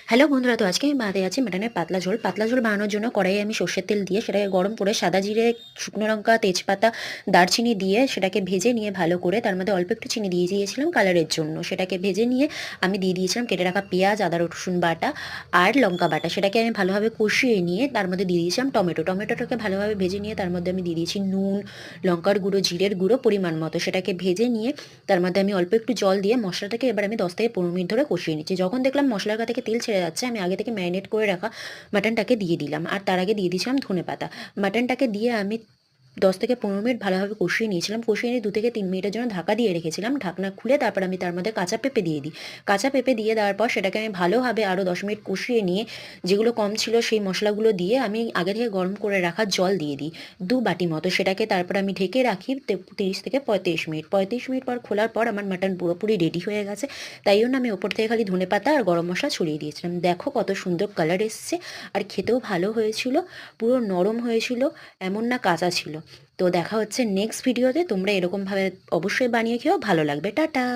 Hello বন্ধুরা, তো আজকে আমি বানাতে যাচ্ছি মাটনের পাতলা ঝোল। পাতলা ঝোল বানানোর জন্য কড়াইয়ে আমি সর্ষের তেল দিয়ে সেটাকে গরম করে সাদা জিরে, শুকনো লঙ্কা, তেজপাতা, দারচিনি দিয়ে সেটাকে ভেজে নিয়ে ভালো করে তার মধ্যে অল্প একটু চিনি দিয়ে দিয়েছিলাম কালারের জন্য। সেটাকে ভেজে নিয়ে আমি দিয়ে দিয়েছিলাম কেটে রাখা পেঁয়াজ, আদা রসুন বাটা আর লঙ্কা বাটা। সেটাকে আমি ভালোভাবে কষিয়ে নিয়ে তার মধ্যে দিয়ে দিয়েছিলাম টমেটোটাকে ভালোভাবে ভেজে নিয়ে তার মধ্যে আমি দিয়ে দিয়েছি নুন, লঙ্কার গুঁড়ো, জিরের গুঁড়ো পরিমাণ মতো। সেটাকে ভেজে নিয়ে তার মধ্যে আমি অল্প একটু জল দিয়ে মশলাটাকে এবার আমি 10 থেকে 15 মিনিট ধরে কষিয়ে নিচ্ছি। যখন দেখলাম মশলার গা থেকে তেল ছেড়ে যাচ্ছে, আমি আগে থেকে ম্যারিনেট করে রাখা মাটনটাকে দিয়ে দিলাম, আর তার আগে দিয়ে দিয়েছিলাম ধনেপাতা। মাটনটাকে দিয়ে আমি 10 থেকে 15 মিনিট ভালোভাবে কষিয়ে নিয়েছিলাম। কষিয়ে নিয়ে 2 থেকে 3 মিনিটের জন্য ঢাকা দিয়ে রেখেছিলাম। ঢাকনা খুলে তারপর আমি তার মধ্যে কাঁচা পেঁপে দিয়ে দিই। কাঁচা পেঁপে দিয়ে দেওয়ার পর সেটাকে আমি ভালোভাবে আরও 10 মিনিট কষিয়ে নিয়ে যেগুলো কম ছিল সেই মশলাগুলো দিয়ে আমি আগে থেকে গরম করে রাখা জল দিয়ে দিই 2 বাটি মতো। সেটাকে তারপর আমি ঢেকে রাখি 30 থেকে 35 মিনিট। 35 মিনিট পর খোলার পর আমার মাটন পুরোপুরি রেডি হয়ে গেছে। তাই জন্য আমি ওপর থেকে খালি ধনেপাতা আর গরম মশলা ছড়িয়ে দিয়েছিলাম। দেখো কত সুন্দর কালার এসছে, আর খেতেও ভালো হয়েছিল, পুরো নরম হয়েছিল, এমন না কাঁচা ছিল। তো দেখা হচ্ছে নেক্সট ভিডিওতে। তোমরা এরকমভাবে অবশ্যই বানিয়ে খেও, ভালো লাগবে। টাটা।